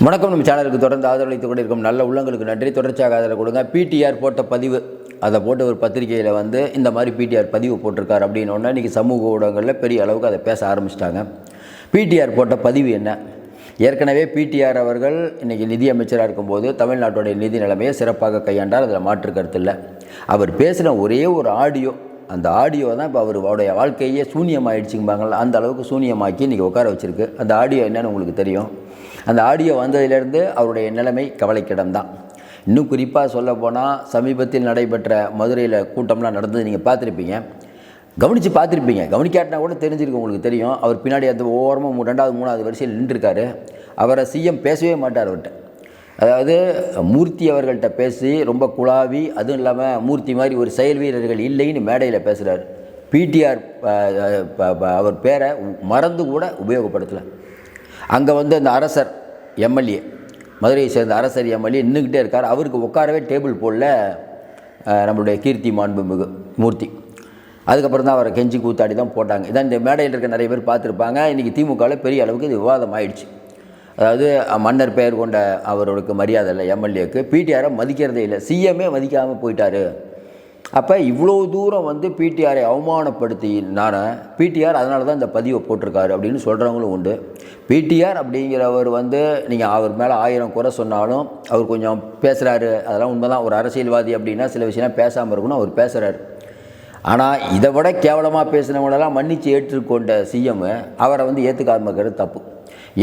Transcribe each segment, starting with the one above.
வணக்கம். நம்ம சேனலுக்கு தொடர்ந்து ஆதரவளித்து கொண்டிருக்கும் நல்ல உள்ளங்களுக்கு நன்றி. தொடர்ச்சியாக ஆதரவு கொடுங்க. பிடிஆர் போட்ட பதிவு, அதை போட்டு ஒரு பத்திரிகையில் இந்த மாதிரி பிடிஆர் பதிவு போட்டிருக்காரு அப்படின்னோடனே இன்றைக்கி சமூக ஊடகங்களில் பெரிய அளவுக்கு அதை பேச ஆரம்பிச்சிட்டாங்க. பிடிஆர் போட்ட பதிவு என்ன? ஏற்கனவே பிடிஆர் அவர்கள் இன்றைக்கி நிதியமைச்சராக இருக்கும்போது தமிழ்நாட்டுடைய நிதி நிலைமையை சிறப்பாக கையாண்டார், அதில் மாற்று கருத்து இல்லை. அவர் பேசின ஒரே ஒரு ஆடியோ, அந்த ஆடியோ தான் இப்போ அவருடைய வாழ்க்கையே சூன்யமாகிடுச்சும்பாங்கள, அந்த அளவுக்கு சூன்யமாக்கி இன்றைக்கி உட்கார வச்சுருக்கு. அந்த ஆடியோ என்னன்னு உங்களுக்கு தெரியும். அந்த ஆடியோ வந்ததிலிருந்து அவருடைய நிலைமை கவலைக்கிடம் தான். இன்னும் குறிப்பாக சொல்ல போனால், சமீபத்தில் நடைபெற்ற மதுரையில் கூட்டம்லாம் நடந்தது நீங்கள் பார்த்துருப்பீங்க, கவனித்து பார்த்துருப்பீங்க. கவனிக்காட்டினா கூட தெரிஞ்சிருக்கு, உங்களுக்கு தெரியும். அவர் பின்னாடி அந்த ஓரமாக 2வது 3வது வரிசையில் நின்றுருக்காரு. அவரை சிஎம் பேசவே மாட்டார் அவர்கிட்ட. அதாவது மூர்த்தி அவர்கள்ட்ட பேசி ரொம்ப குழாவி, அதுவும் இல்லாமல் மூர்த்தி மாதிரி ஒரு செயல் வீரர்கள் இல்லைன்னு மேடையில் பேசுகிறார். பிடிஆர் அவர் பேரை மறந்து கூட உபயோகப்படுத்தலை. அங்கே அந்த அரசர் எம்எல்ஏ, மதுரையை சேர்ந்த அரசர் எம்எல்ஏ நின்றுக்கிட்டே இருக்கார். அவருக்கு உட்காரவே டேபிள் போடல நம்மளுடைய கீர்த்தி மாண்புமிகு மூர்த்தி. அதுக்கப்புறம் தான் அவரை கெஞ்சி கூத்தாடி தான் போட்டாங்க. இதான் இந்த மேடையில் இருக்க நிறைய பேர் பார்த்துருப்பாங்க. இன்றைக்கி திமுகவில் பெரிய அளவுக்கு இது விவாதம் ஆயிடுச்சு. அதாவது மன்னர் பெயர் கொண்ட அவருக்கு மரியாதை இல்லை, எம்எல்ஏக்கு. பிடிஆரை மதிக்கிறதே இல்லை, சிஎம்ஏ மதிக்காமல் போயிட்டார். அப்போ இவ்வளோ தூரம் பிடிஆரை அவமானப்படுத்தினார பிடிஆர் அதனால தான் இந்த பதிவை போட்டிருக்காரு அப்படின்னு சொல்கிறவங்களும் உண்டு. பிடிஆர் அப்படிங்கிறவர் நீங்கள் அவர் மேலே 1000 குறை சொன்னாலும் அவர் கொஞ்சம் பேசுகிறாரு, அதெல்லாம் உண்மைதான். ஒரு அரசியல்வாதி அப்படின்னா சில விஷயம் பேசாமல் இருக்கணும், அவர் பேசுகிறார். ஆனால் இதை விட கேவலமாக பேசினவங்களெல்லாம் மன்னித்து ஏற்றுக்கொண்ட சிஎம் அவரை ஏற்றுக்காம இருக்கிறது தப்பு.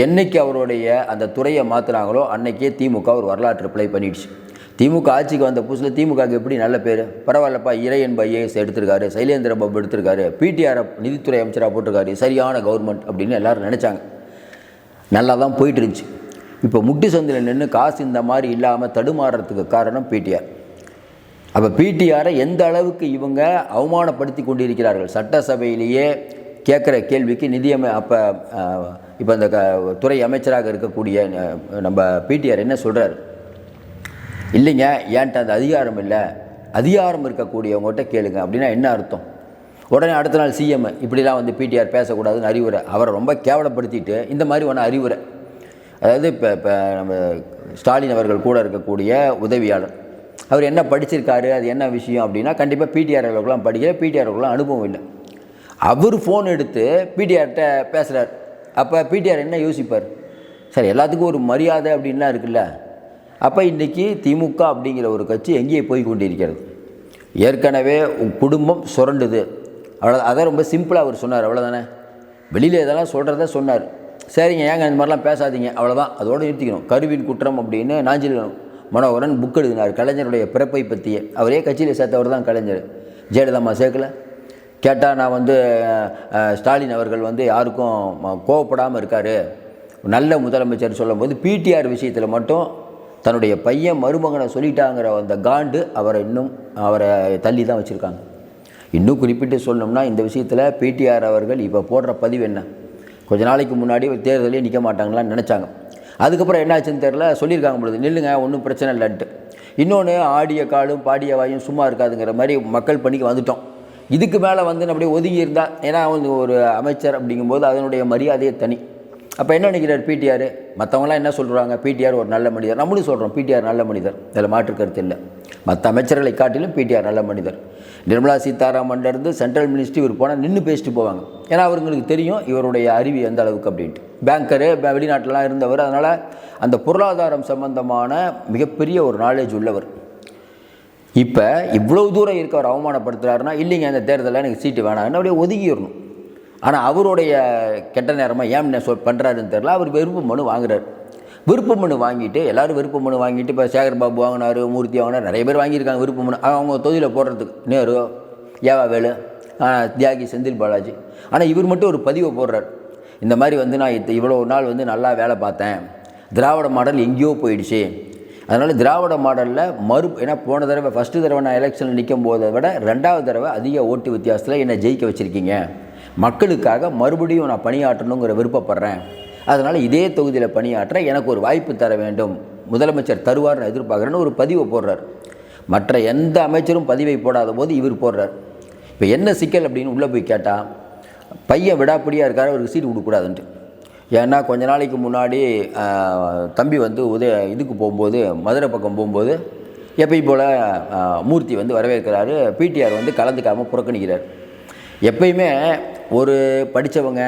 என்றைக்கு அவருடைய அந்த துறையை மாற்றினாங்களோ அன்றைக்கே திமுக ஒரு வரலாற்று பிழை பண்ணிடுச்சு. திமுக ஆட்சிக்கு வந்த புதுசில் திமுகவுக்கு எப்படி நல்ல பேர், பரவாயில்லப்பா, இறையன்பு ஐஏஎஸ் எடுத்திருக்காரு, சைலேந்திர பாபு எடுத்திருக்காரு, பிடிஆர் நிதித்துறை அமைச்சராக போட்டிருக்காரு, சரியான கவர்மெண்ட் அப்படின்னு எல்லோரும் நினச்சாங்க. நல்லா தான் போயிட்டு இருந்துச்சு. இப்போ முட்டு சந்தில் நின்று காசு இந்த மாதிரி இல்லாமல் தடுமாறுறதுக்கு காரணம் பிடிஆர். அப்போ பிடிஆரை எந்த அளவுக்கு இவங்க அவமானப்படுத்தி கொண்டிருக்கிறார்கள். சட்டசபையிலேயே கேட்குற கேள்விக்கு இப்போ இந்த துறை அமைச்சராக இருக்கக்கூடிய நம்ம பிடிஆர் என்ன சொல்கிறார்? இல்லைங்க, ஏன்ட்ட அந்த அதிகாரம் இல்லை, அதிகாரம் இருக்கக்கூடியவங்ககிட்ட கேளுங்க அப்படின்னா என்ன அர்த்தம்? உடனே அடுத்த நாள் சிஎம் இப்படிலாம் பிடிஆர் பேசக்கூடாதுன்னு அறிவுரை. அவரை ரொம்ப கேவலப்படுத்திட்டு இந்த மாதிரி ஒன்று அறிவுரை. அதாவது இப்போ நம்ம ஸ்டாலின் அவர்கள் கூட இருக்கக்கூடிய உதவியாளர், அவர் என்ன படிச்சிருக்காரு, அது என்ன விஷயம் அப்படின்னா, கண்டிப்பாக பிடிஆர் அவர்களுக்கெல்லாம் படிக்கல, பிடிஆர் அவர்களும் அனுபவம் இல்லை. அவர் ஃபோன் எடுத்து பிடிஆர்கிட்ட பேசுகிறார். அப்போ பிடிஆர் என்ன யோசிப்பார்? சார், எல்லாத்துக்கும் ஒரு மரியாதை அப்படின்லாம் இருக்குல்ல. அப்போ இன்றைக்கி திமுக அப்படிங்கிற ஒரு கட்சி எங்கேயே போய் கொண்டிருக்கிறது. ஏற்கனவே குடும்பம் சுரண்டுது, அவ்வளோ. அதான் ரொம்ப சிம்பிளாக அவர் சொன்னார், அவ்வளோதானே. வெளியில் இதெல்லாம் சொல்கிறத சொன்னார். சரிங்க, ஏங்க இந்த மாதிரிலாம் பேசாதீங்க, அவ்வளோதான், அதோடு நிறுத்திக்கணும். கருவின் குற்றம் அப்படின்னு நாஞ்சில் மனோகரன் புக் எழுதினார், கலைஞருடைய பிறப்பை பற்றியே. அவரே கட்சியில் சேர்த்தவர் தான் கலைஞர். ஜெயலலிதா சேர்க்கல. கேட்டால் நான் ஸ்டாலின் அவர்கள் யாருக்கும் கோவப்படாமல் இருக்கார், நல்ல முதலமைச்சர் சொல்லும்போது பிடிஆர் விஷயத்தில் மட்டும் தன்னுடைய பையன் மருமகனை சொல்லிட்டாங்கிற அந்த காண்டு அவரை தள்ளி தான் வச்சுருக்காங்க. இன்னும் குறிப்பிட்டு சொல்லணும்னா, இந்த விஷயத்தில் பிடிஆர் அவர்கள் இப்போ போடுற பதிவு என்ன? கொஞ்ச நாளைக்கு முன்னாடி தேர்தலே நிற்க மாட்டாங்களான்னு நினச்சாங்க. அதுக்கப்புறம் என்னாச்சுன்னு தெரில, சொல்லியிருக்காங்க பொழுது நில்லுங்க, ஒன்றும் பிரச்சனை இல்லைன்ட்டு. இன்னொன்று, ஆடிய காலும் பாடிய வாயும் சும்மா இருக்காதுங்கிற மாதிரி மக்கள் பணிக்கு வந்துட்டோம். இதுக்கு மேலே அப்படியே ஒதுங்கி இருந்தால், ஏன்னா ஒரு அமைச்சர் அப்படிங்கும்போது அதனுடைய மரியாதையே தனி. அப்போ என்ன நினைக்கிறார் பிடிஆர்? மற்றவங்களாம் என்ன சொல்கிறாங்க? பிடிஆர் ஒரு நல்ல மனிதர். நம்மளும் சொல்கிறோம் பிடிஆர் நல்ல மனிதர், அதில் மாற்று கருத்து இல்லை. மற்ற அமைச்சர்களை காட்டிலும் பிடிஆர் நல்ல மனிதர். நிர்மலா சீதாராமன்லேருந்து சென்ட்ரல் மினிஸ்ட்ரி இவர் போனால் நின்று பேசிட்டு போவாங்க. ஏன்னா அவங்களுக்கு தெரியும் இவருடைய அறிவு எந்த அளவுக்கு அப்படின்ட்டு. பேங்கரு வெளிநாட்டிலாம் இருந்தவர், அதனால் அந்த பொருளாதாரம் சம்பந்தமான மிகப்பெரிய ஒரு நாலேஜ் உள்ளவர். இப்போ இவ்வளோ தூரம் இருக்கவர் அவமானப்படுத்துகிறாருன்னா, இல்லைங்க அந்த தேர்தலில் எனக்கு சீட்டு வேணாம்னு அப்படியே ஒதுங்கிடணும். ஆனால் அவருடைய கெட்ட நேரமாக ஏன் பண்ணுறாருன்னு தெரில, அவர் விருப்ப மனு வாங்குறார். விருப்ப மனு வாங்கிட்டு எல்லோரும் விருப்ப மனு வாங்கிட்டு, இப்போ சேகர்பாபு வாங்கினார், மூர்த்தி வாங்கினார், நிறைய பேர் வாங்கியிருக்காங்க விருப்ப மனு அவங்க தொகுதியில் போடுறதுக்கு. நேரு, ஏவாவேலு, தியாகி செந்தில் பாலாஜி. ஆனால் இவர் மட்டும் ஒரு பதிவை போடுறார். இந்த மாதிரி நான் இவ்வளோ நாள் நல்லா வேலை பார்த்தேன், திராவிட மாடல் எங்கேயோ போயிடுச்சு, அதனால் திராவிட மாடலில் ஏன்னா போன தடவை ஃபஸ்ட்டு தடவை நான் எலெக்ஷனில் நிற்கும் போதை விட 2வது தடவை அதிக ஓட்டு வித்தியாசத்தில் என்னை ஜெயிக்க வச்சுருக்கீங்க, மக்களுக்காக மறுபடியும் நான் பணியாற்றணுங்கிற விருப்பப்படுறேன், அதனால் இதே தொகுதியில் பணியாற்ற எனக்கு ஒரு வாய்ப்பு தர வேண்டும், முதலமைச்சர் தருவார்னு எதிர்பார்க்குறேன்னு ஒரு பதிவை போடுறார். மற்ற எந்த அமைச்சரும் பதிவை போடாத போது இவர் போடுறார். இப்போ என்ன சிக்கல் அப்படின்னு உள்ளே போய் கேட்டால், பையன் விடாப்படியாக இருக்கார், அவருக்கு சீட்டு கொடுக்கூடாதுன்ட்டு. ஏன்னா கொஞ்ச நாளைக்கு முன்னாடி தம்பி வந்து இதுக்கு போகும்போது மதுரை பக்கம் போகும்போது எப்பயும் போல் மூர்த்தி வந்து வரவேற்கிறாரு. பிடிஆர் வந்து கலந்துக்காமல் புறக்கணிக்கிறார். எப்பயுமே ஒரு படித்தவங்க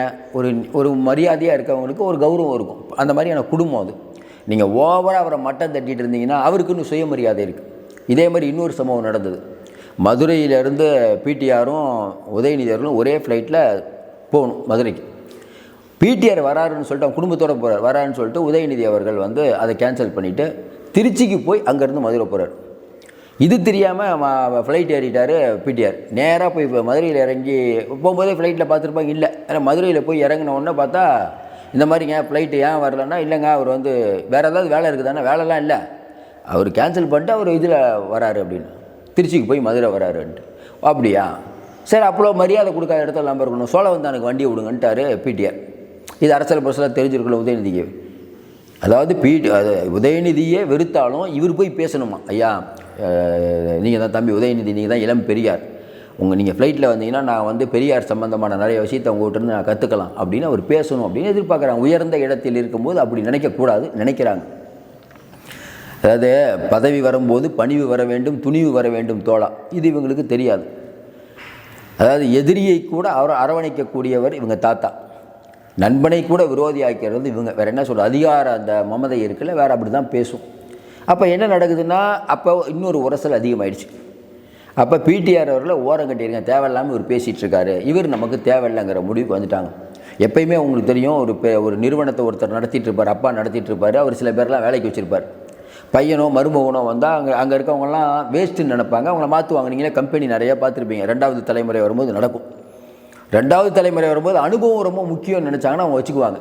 ஒரு மரியாதையாக இருக்கவங்களுக்கு ஒரு கௌரவம் இருக்கும். அந்த மாதிரியான குடும்பம் அது. நீங்கள் ஓவராக அவரை மட்டம் தட்டிகிட்டு இருந்தீங்கன்னா அவருக்குன்னு சுயமரியாதை இருக்குது. இதே மாதிரி இன்னொரு சம்பவம் நடந்தது. மதுரையிலேருந்து பிடிஆரும் உதயநிதி அவர்களும் ஒரே ஃப்ளைட்டில் போகணும் மதுரைக்கு. பிடிஆர் வராருன்னு சொல்லிட்டு அவங்க குடும்பத்தோடு போகிறார். வராருன்னு சொல்லிட்டு உதயநிதி அவர்கள் வந்து அதை கேன்சல் பண்ணிவிட்டு திருச்சிக்கு போய் அங்கேருந்து மதுரை போகிறார். இது தெரியாமல் ஃப்ளைட் ஏறிட்டார் பிடிஆர். நேராக போய் இப்போ மதுரையில் இறங்கி போகும்போதே ஃப்ளைட்டில் பார்த்துருப்பாங்க. இல்லை, ஏன்னா மதுரையில் போய் இறங்கின உடனே பார்த்தா இந்த மாதிரிங்க ஃப்ளைட்டு ஏன் வரலன்னா, இல்லைங்க அவர் வந்து வேறு ஏதாவது வேலை இருக்குதானே, வேலைலாம் இல்லை, அவர் கேன்சல் பண்ணிட்டு அவர் இதில் வராரு அப்படின்னு, திருச்சிக்கு போய் மதுரை வராருன்ட்டு. அப்படியா, சரி, அப்போ மரியாதை கொடுக்காத இடத்துல நம்ம இருக்கணும், சோழவந்தானுக்கு வண்டியை விடுங்கன்ட்டார் பிடிஆர். இது அரசியல் பரசலாக தெரிஞ்சிருக்கல உதயநிதிக்கு. அதாவது உதயநிதியே வெறுத்தாலும் இவர் போய் பேசணுமா, ஐயா நீங்கள் தான் தம்பி உதயநிதி, நீங்கள் தான் இளம் பெரியார், நீங்கள் ஃப்ளைட்டில் வந்தீங்கன்னா நான் வந்து பெரியார் சம்பந்தமான நிறைய விஷயத்தை உங்கள்கிட்ட நான் கற்றுக்கலாம் அப்படின்னு அவர் பேசணும் அப்படின்னு எதிர்பார்க்குறாங்க. உயர்ந்த இடத்தில் இருக்கும்போது அப்படி நினைக்கக்கூடாது, நினைக்கிறாங்க. அதாவது பதவி வரும்போது பணிவு வர வேண்டும், துணிவு வர வேண்டும் தோழா, இது இவங்களுக்கு தெரியாது. அதாவது எதிரியை கூட அரவணைக்கக்கூடியவர் இவங்க தாத்தா, நண்பனை கூட விரோதி ஆக்கிறது இவங்க. வேறு என்ன சொல்கிறது, அதிகார அந்த மமதை இருக்குல்ல, வேறு அப்படி தான் பேசும். அப்போ என்ன நடக்குதுன்னா, அப்போ இன்னொரு உரசல் அதிகமாகிடுச்சு. அப்போ பிடிஆர் அவர்களை ஓரம் கட்டியிருங்க, தேவையில்லாமல் இவர் பேசிகிட்ருக்காரு, இவர் நமக்கு தேவையில்லைங்கிற முடிவுக்கு வந்துட்டாங்க. எப்பயுமே உங்களுக்கு தெரியும், ஒரு நிறுவனத்தை ஒருத்தர் நடத்திட்டு இருப்பார், அப்பா நடத்திட்டு இருப்பார், அவர் சில பேர்லாம் வேலைக்கு வச்சுருப்பார். பையனோ மருமகனோ வந்தால் அங்கே இருக்கவங்கலாம் வேஸ்ட்டுன்னு நினைப்பாங்க, அவங்கள மாற்றுவாங்க. நீங்களே கம்பெனி நிறையா பார்த்துருப்பீங்க. 2வது தலைமுறை வரும்போது நடக்கும். 2வது தலைமுறை வரும்போது அனுபவம் ரொம்ப முக்கியம்னு நினச்சாங்கன்னா அவங்க வச்சுக்குவாங்க.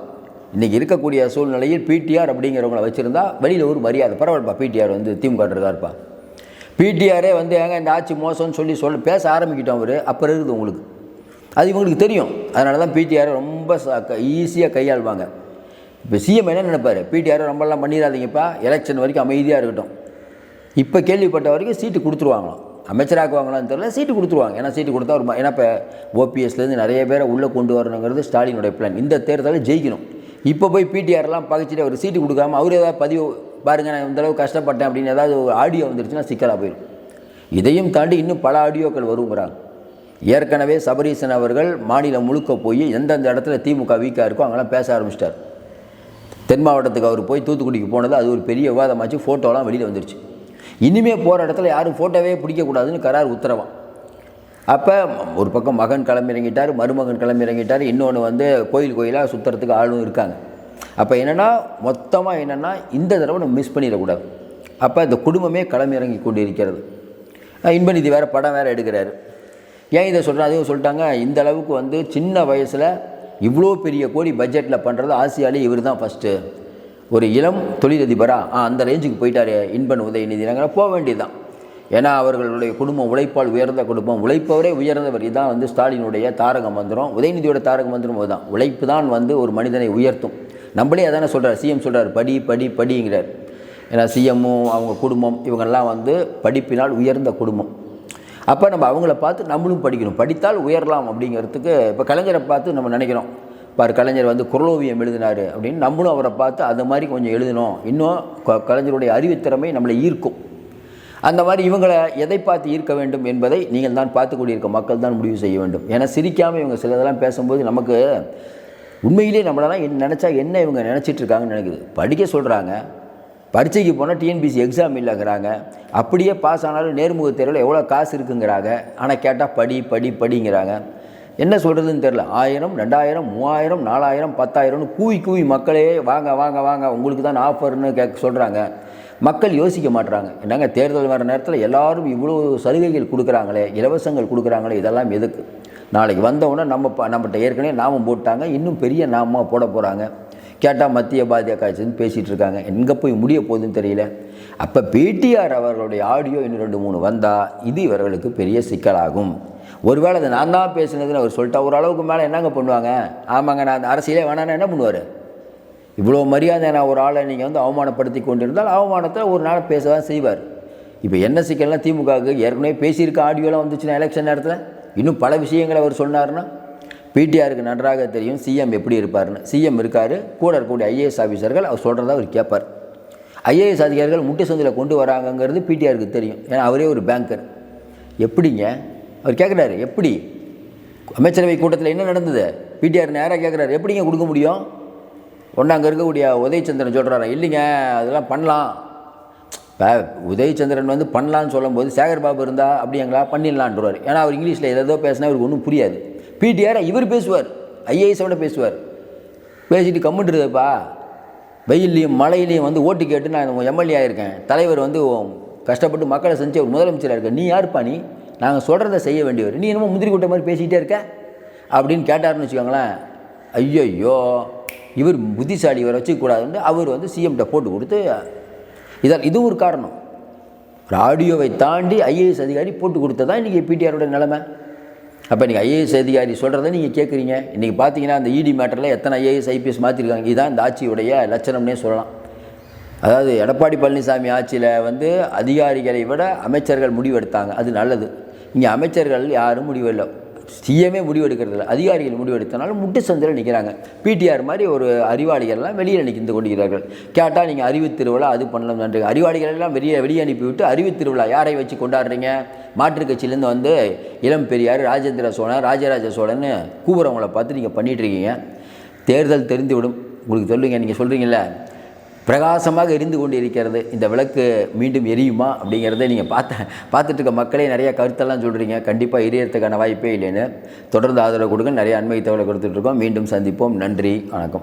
இன்றைக்கி இருக்கக்கூடிய சூழ்நிலையில் பிடிஆர் அப்படிங்கிறவங்கள வச்சுருந்தா வெளியில் ஒரு மரியாதை, பரவாயில்லப்பா பிடிஆர் வந்து திமுக இருக்காருப்பா. பிடிஆரே வந்து ஏங்க இந்த ஆட்சி மோசம்னு சொல்லி பேச ஆரம்பிக்கிட்டோம் அவர். அப்புறம் இருக்குது உங்களுக்கு, அது இவங்களுக்கு தெரியும். அதனால தான் பிடிஆரை ரொம்ப ஈஸியாக கையாள்வாங்க. இப்போ சிஎம் என்ன நினைப்பார், பிடிஆரை ரொம்பலாம் பண்ணிடாதீங்கப்பா, எலெக்ஷன் வரைக்கும் அமைதியாக இருக்கட்டும். இப்போ கேள்விப்பட்ட வரைக்கும் சீட்டு கொடுத்துருவாங்களாம், அமைச்சராக்குவாங்களான்னு தெரியல, சீட்டு கொடுத்துருவாங்க. ஏன்னா சீட்டு கொடுத்தா ஒரு ஏன்னா இப்போ ஓபிஎஸ்லேருந்து நிறைய பேரை உள்ளே கொண்டு வரணுங்கிறது ஸ்டாலினுடைய பிளான். இந்த தேர்தலில் ஜெயிக்கணும். இப்போ போய் பிடிஆர்லாம் பகிச்சிட்டு அவர் சீட்டு கொடுக்காமல் அவர் ஏதாவது பதிவு பாருங்கள் நான் இந்தளவு கஷ்டப்பட்டேன் அப்படின்னு ஏதாவது ஒரு ஆடியோ வந்துருச்சுன்னா சிக்கலாக போயிடும். இதையும் தாண்டி இன்னும் பல ஆடியோக்கள் வருங்கிறாங்க. ஏற்கனவே சபரீசன் அவர்கள் மாநிலம் முழுக்க போய் எந்தெந்த இடத்துல திமுக வீக்காக இருக்கோ அங்கெல்லாம் பேச ஆரம்பிச்சிட்டார். தென் மாவட்டத்துக்கு அவர் போய் தூத்துக்குடிக்கு போனது அது ஒரு பெரிய விவாதமாச்சு, ஃபோட்டோலாம் வெளியில் வந்துருச்சு. இனிமேல் போகிற இடத்துல யாரும் ஃபோட்டோவே பிடிக்கக்கூடாதுன்னு கரார் உத்தரவாம். அப்போ ஒரு பக்கம் மகன் கிளம்பிறங்கிட்டார், மருமகன் கிளம்பிறங்கிட்டார், இன்னொன்று வந்து கோயிலாக சுற்றுறதுக்கு ஆளும் இருக்காங்க. அப்போ என்னென்னா மொத்தமாக என்னென்னா இந்த தடவை நம்ம மிஸ் பண்ணிடக்கூடாது. அப்போ இந்த குடும்பமே களமிறங்கி கொண்டு இருக்கிறது. இன்பநிதி வேறு படம் வேறு எடுக்கிறாரு. ஏன் இதை சொல்கிறேன், அதையும் சொல்லிட்டாங்க. இந்த அளவுக்கு வந்து சின்ன வயசில் இவ்வளோ பெரிய கோடி பட்ஜெட்டில் பண்ணுறது ஆசியாலே இவர் தான் ஃபஸ்ட்டு. ஒரு இளம் தொழிலதிபராக அந்த ரேஞ்சுக்கு போயிட்டார் இன்பன் உதயநிதி. நாங்கள் போக வேண்டியது தான். ஏன்னா அவர்களுடைய குடும்பம் உழைப்பால் உயர்ந்த குடும்பம், உழைப்பவரே உயர்ந்தவர். இதுதான் வந்து ஸ்டாலினுடைய தாரக மந்திரம், உதயநிதியோட தாரக மந்திரம் அதுதான். உழைப்பு தான் வந்து ஒரு மனிதனை உயர்த்தும். நம்மளே அதானே சொல்கிறார், சிஎம் சொல்கிறார் படி படி படிங்கிறார். ஏன்னா சிஎம்மும் அவங்க குடும்பம் இவங்கெல்லாம் வந்து படிப்பினால் உயர்ந்த குடும்பம். அப்போ நம்ம அவங்கள பார்த்து நம்மளும் படிக்கணும், படித்தால் உயரலாம் அப்படிங்கிறதுக்கு. இப்போ கலைஞரை பார்த்து நம்ம நினைக்கிறோம், பாரு கலைஞர் வந்து குறளோவியம் எழுதினார் அப்படின்னு, நம்மளும் அவரை பார்த்து அது மாதிரி கொஞ்சம் எழுதணும். இன்னும் கலைஞருடைய அறிவுத்திறமை நம்மளை ஈர்க்கும். அந்த மாதிரி இவங்களை எதை பார்த்து ஈர்க்க வேண்டும் என்பதை நீங்கள் தான் பார்த்து கொண்டிருக்க மக்கள் தான் முடிவு செய்ய வேண்டும். ஏன்னா சிரிக்காமல் இவங்க சிலதெல்லாம் பேசும்போது நமக்கு உண்மையிலே நம்மளெல்லாம் நினச்சா என்ன இவங்க நினச்சிட்ருக்காங்கன்னு நினைக்குது. படிக்க சொல்கிறாங்க, பரீட்சைக்கு போனால் டிஎன்பிசி எக்ஸாம் இல்லைங்கிறாங்க, அப்படியே பாஸ் ஆனாலும் நேர்முக தேர்வில் எவ்வளோ காசு இருக்குங்கிறாங்க. ஆனால் கேட்டால் படி படி படிங்கிறாங்க. என்ன சொல்கிறதுன்னு தெரில. 1000, 2000, 3000, 4000, 10,000ன்னு கூவி மக்களே வாங்க வாங்க வாங்க உங்களுக்கு தான் ஆஃபர்னு சொல்கிறாங்க. மக்கள் யோசிக்க மாட்டுறாங்க. என்னங்க தேர்தல் வர நேரத்தில் எல்லோரும் இவ்வளோ சலுகைகள் கொடுக்குறாங்களே, இலவசங்கள் கொடுக்குறாங்களே, இதெல்லாம் எதுக்கு? நாளைக்கு வந்தவுடனே நம்மகிட்ட ஏற்கனவே நாமம் போட்டாங்க, இன்னும் பெரிய நாமமாக போட போகிறாங்க. கேட்டால் மத்திய பாஜக ஆட்சின்னு பேசிகிட்டு இருக்காங்க. எங்கே போய் முடிய போகுதுன்னு தெரியல. அப்போ பிடிஆர் அவர்களுடைய ஆடியோ இன்னும் 2-3 வந்தால் இது இவர்களுக்கு பெரிய சிக்கலாகும். ஒருவேளை அதை நான் தான் பேசுனதுன்னு அவர் சொல்லிட்டா ஓரளவுக்கு மேலே என்னங்க பண்ணுவாங்க? ஆமாங்க, நான் அந்த அரசியலே வேணான்னு என்ன பண்ணுவார்? இவ்வளோ மரியாதை நான் ஒரு ஆளை நீங்கள் வந்து அவமானப்படுத்தி கொண்டிருந்தால் அவமானத்தில் ஒரு நாள் பேச தான் செய்வார். இப்போ என்ன சிக்கல்லாம் திமுகவுக்கு ஏற்கனவே பேசியிருக்க ஆடியோலாம் வந்துச்சுன்னா எலெக்ஷன் நேரத்தில் இன்னும் பல விஷயங்களை அவர் சொன்னார்னா, பிடிஆருக்கு நன்றாக தெரியும் சிஎம் எப்படி இருப்பார்னு. சிஎம் இருக்கார், கூட இருக்கக்கூடிய ஐஏஎஸ் ஆஃபீஸர்கள் அவர் சொல்கிறதா அவர் கேட்பார். ஐஏஎஸ் அதிகாரிகள் முட்டு சந்தில் கொண்டு வராங்கங்கிறது பிடிஆருக்கு தெரியும். ஏன்னா அவரே ஒரு பேங்கர். எப்படிங்க அவர் கேட்குறாரு, எப்படி அமைச்சரவை கூட்டத்தில் என்ன நடந்தது? பிடிஆர் நேராக கேட்குறாரு, எப்படிங்க கொடுக்க முடியும்? ஒன்று அங்கே இருக்கக்கூடிய உதயச்சந்திரன் சொல்கிறாரு, இல்லைங்க அதெல்லாம் பண்ணலாம். இப்போ உதயச்சந்திரன் வந்து பண்ணலான்னு சொல்லும்போது சேகர் பாபு இருந்தால் அப்படிங்களா பண்ணிடலான்றார். ஏன்னா அவர் இங்கிலீஷில் ஏதோ பேசினா அவருக்கு ஒன்றும் புரியாது. பிடிஆர் இவர் பேசுவார், ஐஏஎஸோட பேசுவார். பேசிட்டு கம்முன்ட்டுருப்பா, வெயிலையும் மழையிலையும் வந்து ஓட்டு கேட்டு நான் எம்எல்ஏ ஆகிருக்கேன், தலைவர் வந்து கஷ்டப்பட்டு மக்களை செஞ்சு அவர் முதலமைச்சராக இருக்கேன், நீ யாருப்பா நீ? நாங்கள் சொல்கிறத செய்ய வேண்டியவர், நீ என்னமோ முந்திரி கொட்ட மாதிரி பேசிக்கிட்டே இருக்க அப்படின்னு கேட்டார்னு வச்சுக்கோங்களேன். ஐயோ இவர் புத்திசாலி, இவரை வச்சுக்கூடாதுன்னு அவர் வந்து சிஎம்கிட்ட போட்டு கொடுத்து இது ஒரு காரணம். ஒரு ஆடியோவை தாண்டி ஐஏஎஸ் அதிகாரி போட்டு கொடுத்ததான் இன்றைக்கி பிடிஆரோட நிலைமை. அப்போ இன்றைக்கி ஐஏஎஸ் அதிகாரி சொல்கிறத நீங்கள் கேட்குறீங்க. இன்றைக்கி பார்த்தீங்கன்னா அந்த இடி மேட்டரில் எத்தனை ஐஏஎஸ் ஐபிஎஸ் மாற்றிருக்காங்க. இதுதான் இந்த ஆட்சியுடைய லட்சணம்னே சொல்லலாம். அதாவது எடப்பாடி பழனிசாமி ஆட்சியில் வந்து அதிகாரிகளை விட அமைச்சர்கள் முடிவெடுத்தாங்க, அது நல்லது. இங்கே அமைச்சர்கள் யாரும் முடிவெடுல, சிஎம்ஏ முடிவெடுக்கிறதில்ல, அதிகாரிகள் முடிவெடுத்தனால முட்டு சந்தில் நிற்கிறாங்க. பிடிஆர் மாதிரி ஒரு அறிவாளிகள்லாம் வெளியில் நிற்கிந்து கொண்டிருக்கிறார்கள். கேட்டால் நீங்கள் அறிவு திருவிழா அது பண்ணலாம் நன்றி, அறிவாளிகள் எல்லாம் வெளியே அனுப்பிவிட்டு அறிவு திருவிழா யாரை வச்சு கொண்டாடுறீங்க? மாற்றுக் கட்சியிலேருந்து வந்து இளம் பெரியார், ராஜேந்திர சோழன், ராஜராஜ சோழன்னு கூவுறவங்களை பார்த்து நீங்கள் பண்ணிகிட்ருக்கீங்க. தேர்தல் தெரிந்துவிடும் உங்களுக்கு சொல்லுங்க. நீங்கள் சொல்கிறீங்கள பிரகாசமாக எரிந்து கொண்டு இருக்கிறது, இந்த விளக்கு மீண்டும் எரியுமா அப்படிங்கிறத நீங்கள் பார்த்துட்டு இருக்க மக்களே நிறையா கருத்தெல்லாம் சொல்கிறீங்க. கண்டிப்பாக எரியறதுக்கான வாய்ப்பே இல்லைன்னு தொடர்ந்து ஆதரவு கொடுங்க. நிறைய அண்மை தகவலை கொடுத்துட்ருக்கோம். மீண்டும் சந்திப்போம். நன்றி, வணக்கம்.